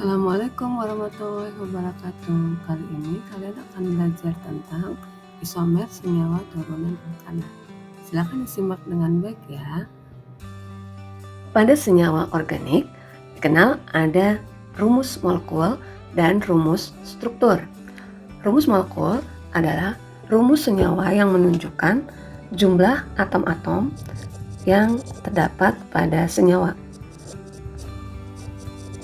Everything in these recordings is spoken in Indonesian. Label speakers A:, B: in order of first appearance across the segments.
A: Assalamualaikum warahmatullahi wabarakatuh. Kali ini kalian akan belajar tentang isomer senyawa turunan alkana. Silakan disimak dengan baik ya. Pada senyawa organik dikenal ada rumus molekul dan rumus struktur. Rumus molekul adalah rumus senyawa yang menunjukkan jumlah atom-atom yang terdapat pada senyawa.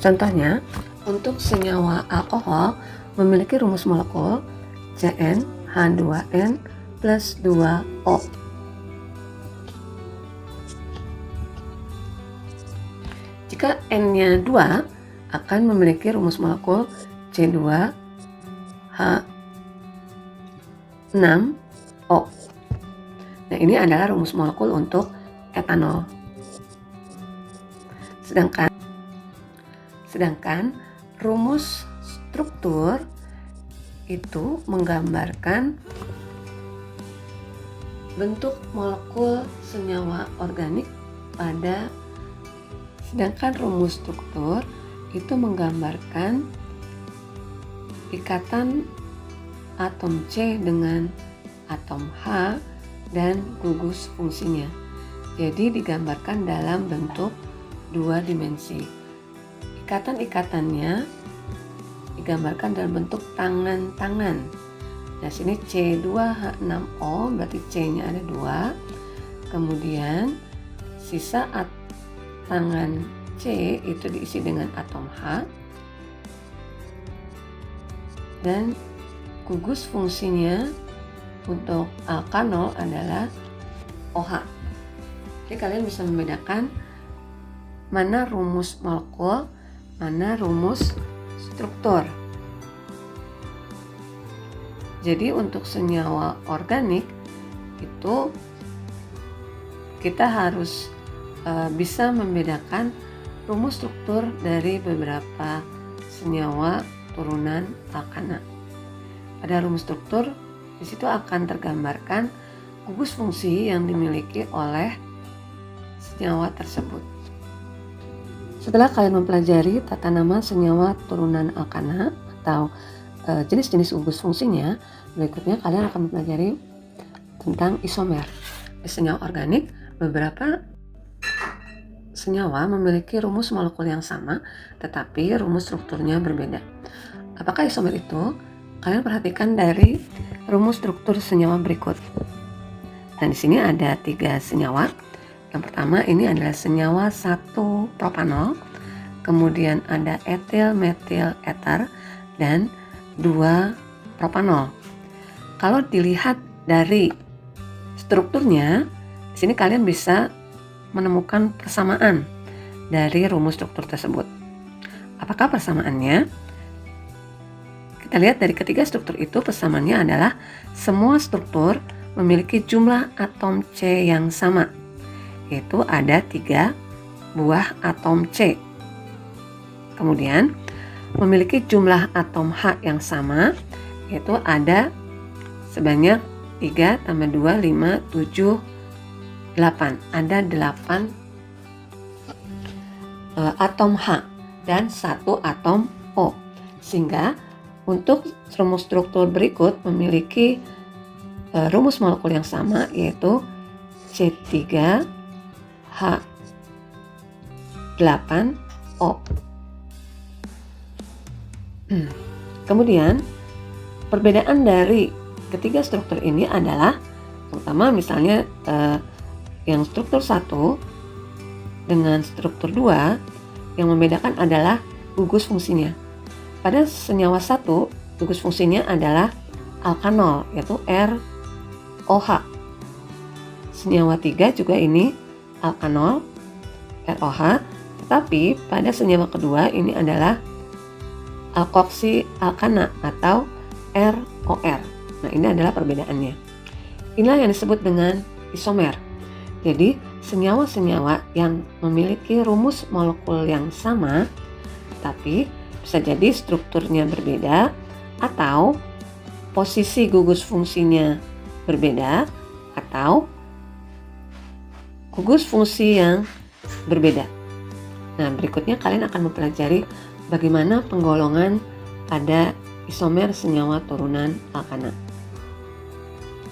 A: Contohnya, untuk senyawa alkohol memiliki rumus molekul CnH2n plus 2O. Jika N-nya 2, akan memiliki rumus molekul C2H6O. Nah, ini adalah rumus molekul untuk etanol. Sedangkan rumus struktur itu menggambarkan bentuk molekul senyawa organik sedangkan rumus struktur itu menggambarkan ikatan atom C dengan atom H dan gugus fungsinya. Jadi digambarkan dalam bentuk dua dimensi. Ikatan-ikatannya digambarkan dalam bentuk tangan-tangan. Nah, sini C2H6O berarti C-nya ada 2. Kemudian sisa tangan C itu diisi dengan atom H. Dan gugus fungsinya untuk alkanol adalah OH. Jadi kalian bisa membedakan mana rumus molekul, mana rumus struktur. Jadi untuk senyawa organik itu kita harus bisa membedakan rumus struktur dari beberapa senyawa turunan alkana. Pada rumus struktur di situ akan tergambarkan gugus fungsi yang dimiliki oleh senyawa tersebut. Setelah kalian mempelajari tata nama senyawa turunan alkana atau jenis-jenis gugus fungsinya, berikutnya kalian akan mempelajari tentang isomer. Di senyawa organik, beberapa senyawa memiliki rumus molekul yang sama, tetapi rumus strukturnya berbeda. Apakah isomer itu? Kalian perhatikan dari rumus struktur senyawa berikut. Dan di sini ada 3 senyawa. Yang pertama ini adalah senyawa 1 propanol, kemudian ada etil metil eter dan 2 propanol. Kalau dilihat dari strukturnya, di sini kalian bisa menemukan persamaan dari rumus struktur tersebut. Apakah persamaannya? Kita lihat dari ketiga struktur itu, persamaannya adalah semua struktur memiliki jumlah atom C yang sama, yaitu ada 3 buah atom C. Kemudian memiliki jumlah atom H yang sama, yaitu ada sebanyak 3 tambah 2, 5, 7, 8. Ada 8 atom H dan 1 atom O. Sehingga untuk rumus struktur berikut memiliki rumus molekul yang sama, yaitu C3H8O. Kemudian perbedaan dari ketiga struktur ini adalah terutama misalnya yang struktur 1 dengan struktur 2, yang membedakan adalah gugus fungsinya. Pada senyawa 1, gugus fungsinya adalah alkanol, yaitu ROH. Senyawa 3 juga ini alkanol, ROH, tetapi pada senyawa kedua ini adalah alkoksi alkana atau ROR. Nah, ini adalah perbedaannya. Inilah yang disebut dengan isomer. Jadi, senyawa-senyawa yang memiliki rumus molekul yang sama, tapi bisa jadi strukturnya berbeda atau posisi gugus fungsinya berbeda atau gugus fungsi yang berbeda. Nah, berikutnya kalian akan mempelajari bagaimana penggolongan pada isomer senyawa turunan alkana.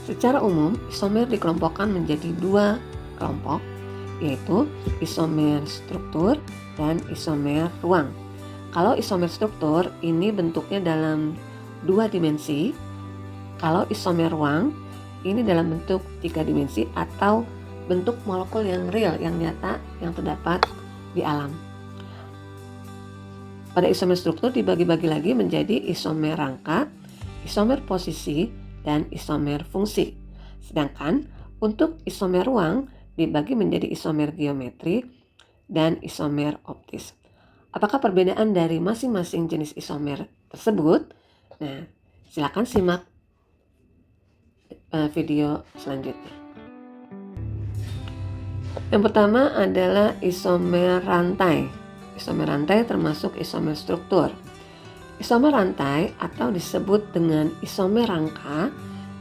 A: Secara umum, isomer dikelompokkan menjadi dua kelompok, yaitu isomer struktur dan isomer ruang. Kalau isomer struktur ini bentuknya dalam dua dimensi, kalau isomer ruang ini dalam bentuk tiga dimensi atau bentuk molekul yang real, yang nyata, yang terdapat di alam. Pada isomer struktur dibagi-bagi lagi menjadi isomer rangka, isomer posisi, dan isomer fungsi. Sedangkan untuk isomer ruang dibagi menjadi isomer geometri dan isomer optis. Apakah perbedaan dari masing-masing jenis isomer tersebut? Nah, silakan simak video selanjutnya. Yang pertama adalah isomer rantai. Isomer rantai termasuk isomer struktur. Isomer rantai atau disebut dengan isomer rangka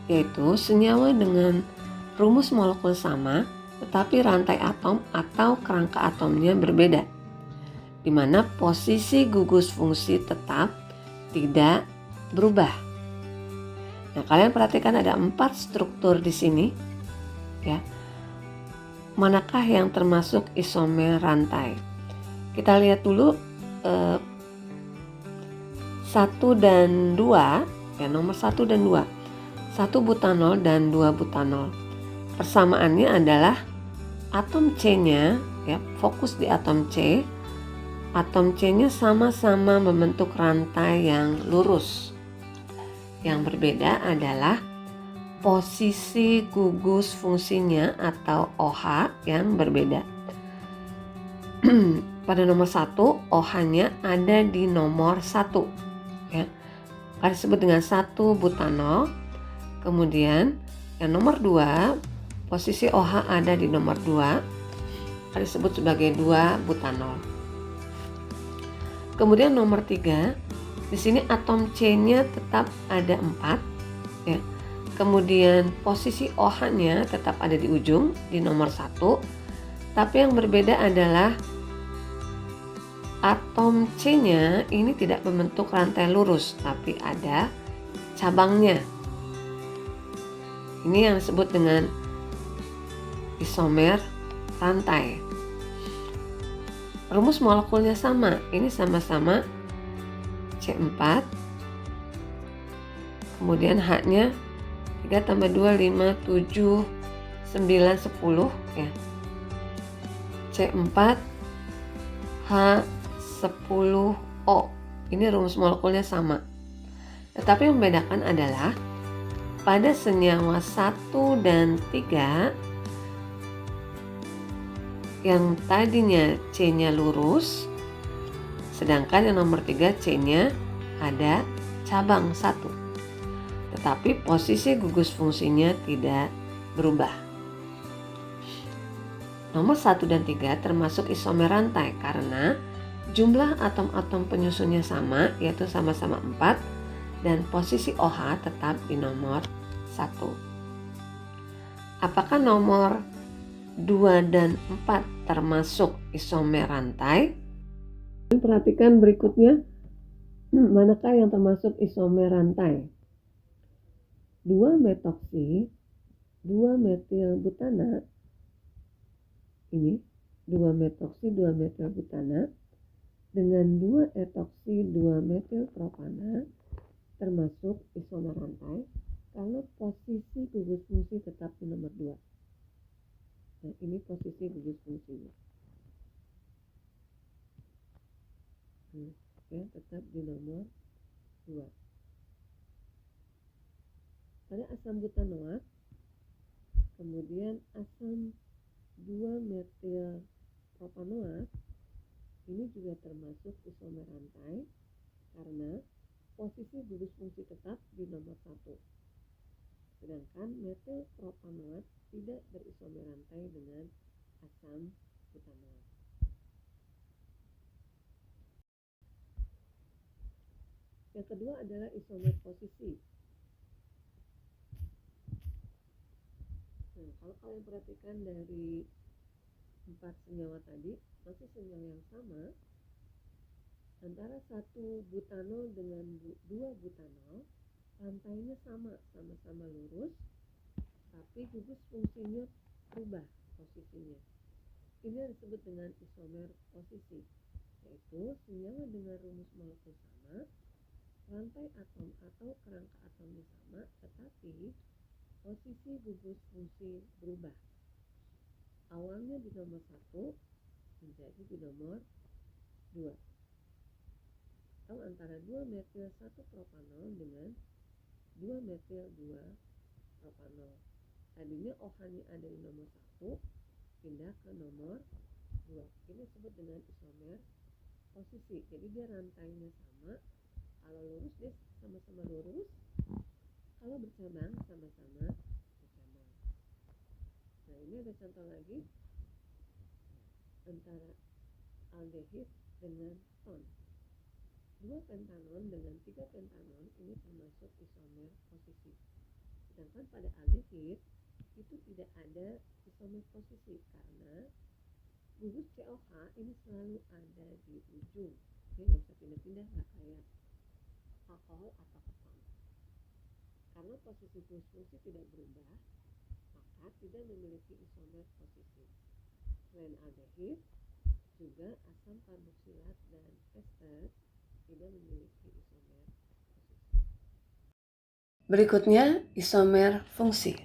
A: yaitu senyawa dengan rumus molekul sama tetapi rantai atom atau kerangka atomnya berbeda, di mana posisi gugus fungsi tetap tidak berubah. Nah, kalian perhatikan ada 4 struktur di sini, ya. Manakah yang termasuk isomer rantai? Kita lihat dulu 1 dan 2, ya, nomor 1 dan 2. 1 butanol dan 2 butanol. Persamaannya adalah atom C-nya, ya, fokus di atom C. Atom C-nya sama-sama membentuk rantai yang lurus. Yang berbeda adalah posisi gugus fungsinya atau OH yang berbeda. Pada nomor 1, OH-nya ada di nomor 1, ya. Disebut dengan 1 butanol. Kemudian yang nomor 2, posisi OH ada di nomor 2, disebut sebagai 2 butanol. Kemudian nomor 3, di sini atom C-nya tetap ada 4, ya. Kemudian posisi OH-nya tetap ada di ujung di nomor 1, tapi yang berbeda adalah atom C-nya ini tidak membentuk rantai lurus, tapi ada cabangnya. Ini yang disebut dengan isomer rantai. Rumus molekulnya sama, ini sama-sama C4. Kemudian H-nya 3 tambah 2, 5, 7, 9, 10, ya. C4 H10O. Ini rumus molekulnya sama. Tetapi yang membedakan adalah pada senyawa 1 dan 3 yang tadinya C-nya lurus, sedangkan yang nomor 3 C-nya ada cabang 1. Tetapi posisi gugus fungsinya tidak berubah. Nomor 1 dan 3 termasuk isomer rantai karena jumlah atom-atom penyusunnya sama, yaitu sama-sama 4, dan posisi OH tetap di nomor 1. Apakah nomor 2 dan 4 termasuk isomer rantai? Perhatikan berikutnya, manakah yang termasuk isomer rantai? 2-metoksi, 2-metilbutana, ini 2-metoksi, 2-metilbutana dengan 2-etoksi, 2-metilpropana termasuk isomer rantai kalau posisi gugus fungsi tetap di nomor 2. Nah, ini posisi gugus fungsinya. Ya, tetap di nomor 2. Pada asam butanoat, kemudian asam 2-metilpropanoat, ini juga termasuk isomer rantai karena posisi gugus fungsi tetap di nomor 1. Sedangkan metilpropanoat tidak berisomer rantai dengan asam butanoat. Yang kedua adalah isomer posisi. Nah, kalau kalian perhatikan dari 4 senyawa tadi, masih senyawa yang sama, Antara satu butanol dengan dua butanol, rantainya sama-sama lurus, tapi gugus fungsinya berubah posisinya. Ini yang disebut dengan isomer posisi, yaitu senyawa dengan rumus molekul sama, rantai atom atau kerangka atomnya sama, tetapi posisi gugus fungsi berubah. Awalnya di nomor 1 menjadi di nomor 2. Atau antara 2 metil 1 propanol dengan 2 metil 2 propanol. Tadinya OH-nya ada di nomor 1, pindah ke nomor 2. Ini disebut dengan isomer posisi. Jadi dia rantainya sama. Kalau lurus dia sama-sama lurus. Kalau bercabang sama-sama bercabang. Nah, ini ada contoh lagi antara aldehid dengan keton. 2 pentanon dengan 3 pentanon ini termasuk isomer posisi. Sedangkan pada aldehid itu tidak ada isomer posisi karena gugus COH ini selalu ada di ujung. Dia nggak bisa pindah-pindah, nggak kayak alkohol atau keton. Karena posisi gugus fungsi tidak berubah, maka tidak memiliki isomer posisi. Selain aldehid, juga asam karboksilat dan ester tidak memiliki isomer posisi. Berikutnya, isomer fungsi.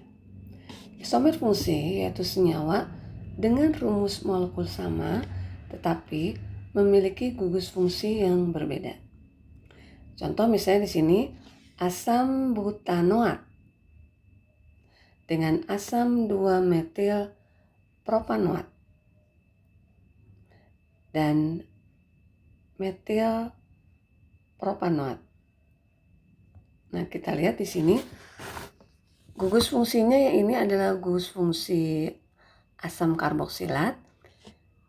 A: Isomer fungsi yaitu senyawa dengan rumus molekul sama tetapi memiliki gugus fungsi yang berbeda. Contoh misalnya di sini asam butanoat dengan asam 2-metil propanoat dan metil propanoat. Nah, kita lihat di sini gugus fungsinya yang ini adalah gugus fungsi asam karboksilat,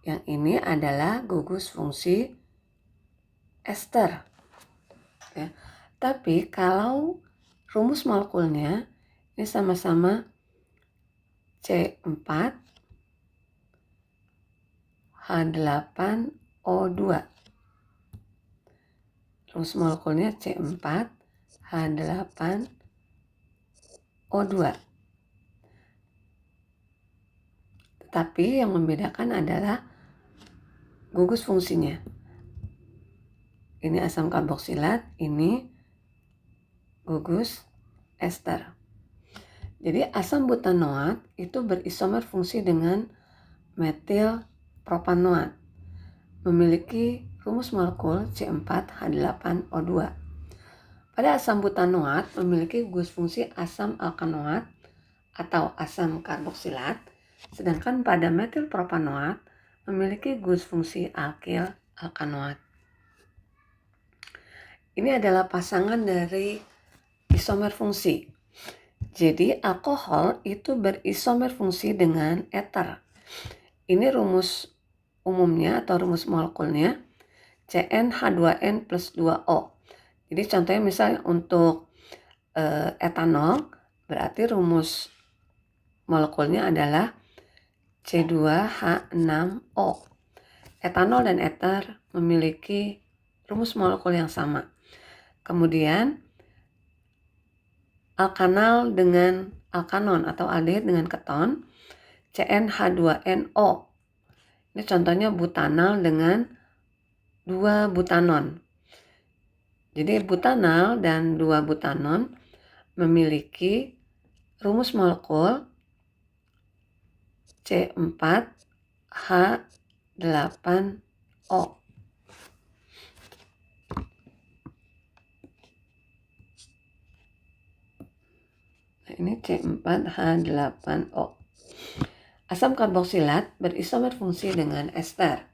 A: yang ini adalah gugus fungsi ester. Ya. Tapi kalau rumus molekulnya ini sama-sama C4 H8O2. Rumus molekulnya C4 H8O2. Tetapi yang membedakan adalah gugus fungsinya. Ini asam karboksilat, ini gugus ester. Jadi asam butanoat itu berisomer fungsi dengan metil propanoat, memiliki rumus molekul C4H8O2. Pada asam butanoat memiliki gugus fungsi asam alkanoat atau asam karboksilat, sedangkan pada metil propanoat memiliki gugus fungsi alkil alkanoat. Ini adalah pasangan dari isomer fungsi. Jadi alkohol itu berisomer fungsi dengan eter. Ini rumus umumnya atau rumus molekulnya CnH2n plus 2O. Jadi contohnya misalnya untuk etanol, berarti rumus molekulnya adalah C2H6O. Etanol dan eter memiliki rumus molekul yang sama. Kemudian alkanal dengan alkanon atau aldehid dengan keton, CnH2nO. Ini contohnya butanal dengan 2 butanon. Jadi butanal dan 2 butanon memiliki rumus molekul C4H8O. Ini C4H8O. Asam karboksilat berisomer fungsi dengan ester.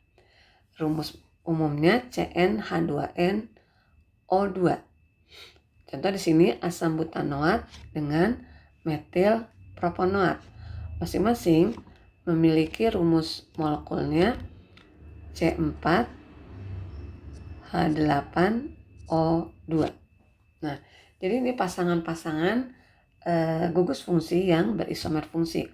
A: Rumus umumnya CnH2nO2. Contoh di sini asam butanoat dengan metil propanoat. Masing-masing memiliki rumus molekulnya C4H8O2. Nah, jadi ini pasangan-pasangan gugus fungsi yang berisomer fungsi.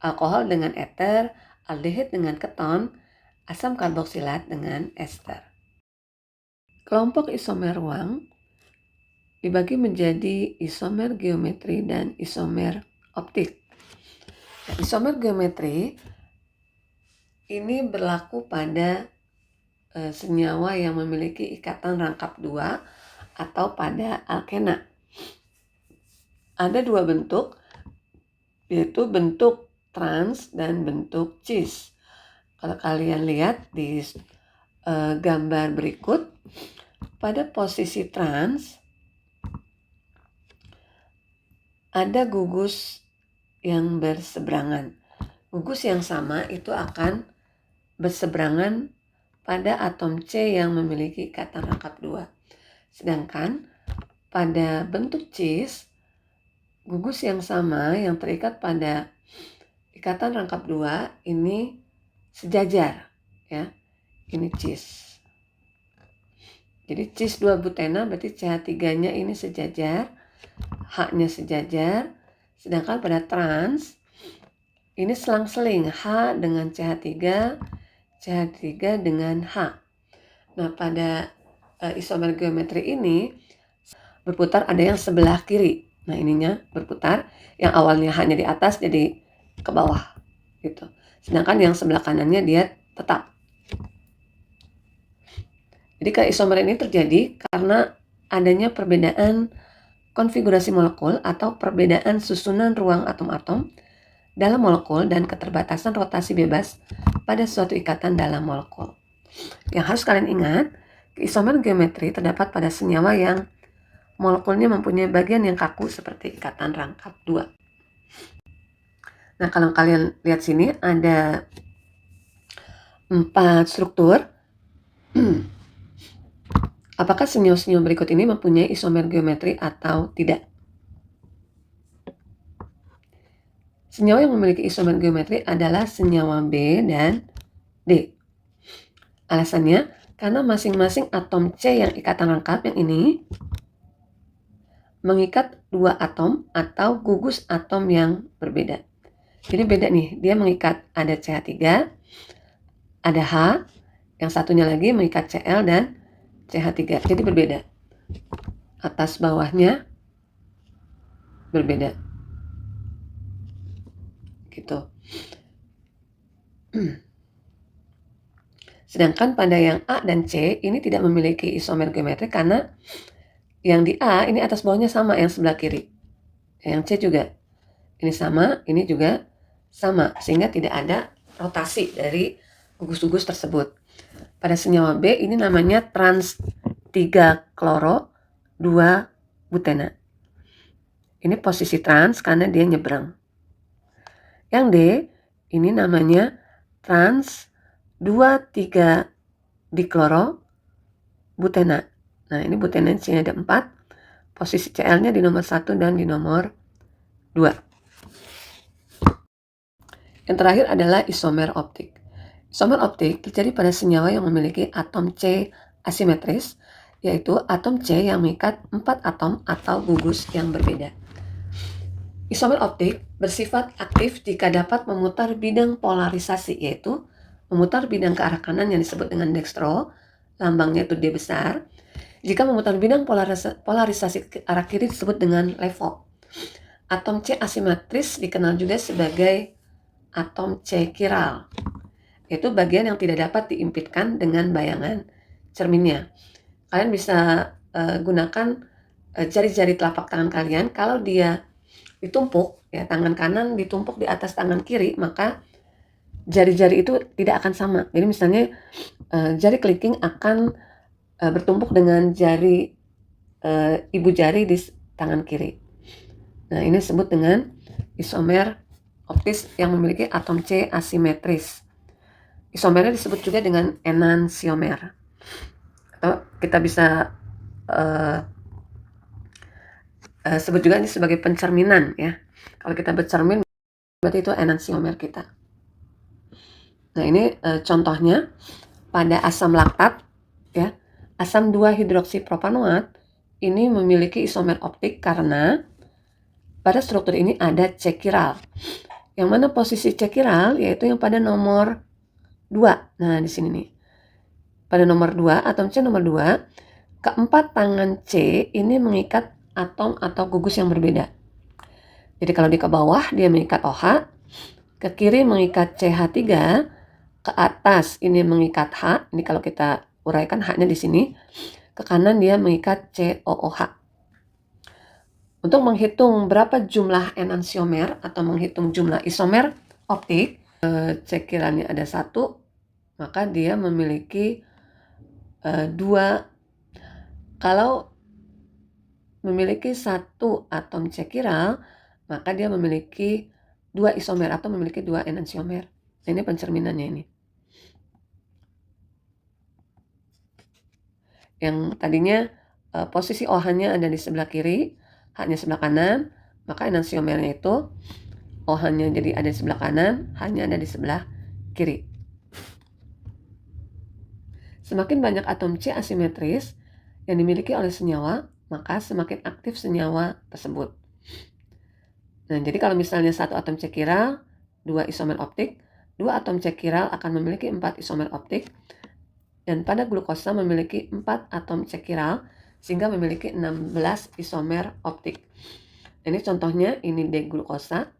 A: Alkohol dengan eter, aldehid dengan keton, asam karboksilat dengan ester. Kelompok isomer ruang dibagi menjadi isomer geometri dan isomer optik. Nah, isomer geometri ini berlaku pada senyawa yang memiliki ikatan rangkap 2 atau pada alkena. Ada 2 bentuk, yaitu bentuk trans dan bentuk cis. Kalau kalian lihat di gambar berikut, pada posisi trans ada gugus yang berseberangan. Gugus yang sama itu akan berseberangan pada atom C yang memiliki ikatan rangkap 2. Sedangkan pada bentuk cis, gugus yang sama yang terikat pada ikatan rangkap 2 ini sejajar, ya. Ini cis. Jadi cis 2 butena berarti CH3-nya ini sejajar, H-nya sejajar. Sedangkan pada trans ini selang-seling, H dengan CH3, CH3 dengan H. Nah, pada isomer geometri ini berputar ada yang sebelah kiri. Nah, ininya berputar, yang awalnya H-nya di atas jadi ke bawah gitu. Sedangkan yang sebelah kanannya dia tetap. Jadi keisomeran ini terjadi karena adanya perbedaan konfigurasi molekul atau perbedaan susunan ruang atom-atom dalam molekul dan keterbatasan rotasi bebas pada suatu ikatan dalam molekul. Yang harus kalian ingat, keisomer geometri terdapat pada senyawa yang molekulnya mempunyai bagian yang kaku seperti ikatan rangkap 2. Nah, kalau kalian lihat sini ada 4 struktur. Apakah senyawa-senyawa berikut ini mempunyai isomer geometri atau tidak? Senyawa yang memiliki isomer geometri adalah senyawa B dan D. Alasannya, karena masing-masing atom C yang ikatan rangkap yang ini mengikat 2 atom atau gugus atom yang berbeda. Jadi beda nih, dia mengikat ada CH3, ada H, yang satunya lagi mengikat Cl dan CH3. Jadi berbeda. Atas bawahnya berbeda. Gitu. Sedangkan pada yang A dan C ini tidak memiliki isomer geometri karena yang di A ini atas bawahnya sama yang sebelah kiri. Yang C juga. Ini sama, ini juga sama. Sehingga tidak ada rotasi dari gugus-gugus tersebut. Pada senyawa B ini namanya trans 3 kloro 2 butena. Ini posisi trans karena dia nyebrang. Yang D ini namanya trans 2,3 dikloro butena. Nah, ini butena di sini ada 4. Posisi Cl-nya di nomor 1 dan di nomor 2. Yang terakhir adalah isomer optik. Isomer optik terjadi pada senyawa yang memiliki atom C asimetris, yaitu atom C yang mengikat 4 atom atau gugus yang berbeda. Isomer optik bersifat aktif jika dapat memutar bidang polarisasi, yaitu memutar bidang ke arah kanan yang disebut dengan dextro, lambangnya itu D besar. Jika memutar bidang polarisasi ke arah kiri disebut dengan levo. Atom C asimetris dikenal juga sebagai atom C kiral, yaitu bagian yang tidak dapat diimpitkan dengan bayangan cerminnya. Kalian bisa gunakan jari-jari telapak tangan kalian. Kalau dia ditumpuk, ya tangan kanan ditumpuk di atas tangan kiri, maka jari-jari itu tidak akan sama. Jadi misalnya jari kelingking akan bertumpuk dengan jari ibu jari di tangan kiri. Nah, ini disebut dengan isomer optis yang memiliki atom C asimetris. Isomernya disebut juga dengan enantiomer. Atau kita bisa sebut juga ini sebagai pencerminan, ya. Kalau kita bercermin berarti itu enantiomer kita. Nah, ini contohnya pada asam laktat, ya. Asam 2-hidroksipropanoat ini memiliki isomer optik karena pada struktur ini ada C kiral. Yang mana posisi C kiral yaitu yang pada nomor 2. Nah, di sini nih. Pada nomor 2, atom C nomor 2 Keempat tangan C ini mengikat atom atau gugus yang berbeda. Jadi kalau di ke bawah dia mengikat OH, ke kiri mengikat CH3, ke atas ini mengikat H. Ini kalau kita uraikan H-nya di sini. Ke kanan dia mengikat COOH. Untuk menghitung berapa jumlah enantiomer atau menghitung jumlah isomer optik, cekirannya ada 1, maka dia memiliki 2. Kalau memiliki 1 atom cekiral, maka dia memiliki 2 isomer atau memiliki 2 enantiomer. Ini pencerminannya ini. Yang tadinya posisi OH-nya ada di sebelah kiri, H-nya sebelah kanan, maka enantiomernya itu OH-nya jadi ada di sebelah kanan, H-nya ada di sebelah kiri. Semakin banyak atom C asimetris yang dimiliki oleh senyawa, maka semakin aktif senyawa tersebut. Nah, jadi kalau misalnya 1 atom C chiral, 2 isomer optik, 2 atom C chiral akan memiliki 4 isomer optik, dan pada glukosa memiliki 4 atom C chiral, sehingga memiliki 16 isomer optik. Ini contohnya, ini D-glukosa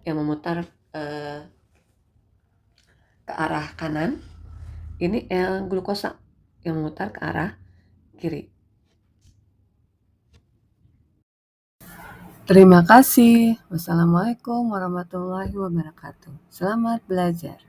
A: yang memutar ke arah kanan. Ini L-glukosa yang memutar ke arah kiri. Terima kasih. Wassalamualaikum warahmatullahi wabarakatuh. Selamat belajar.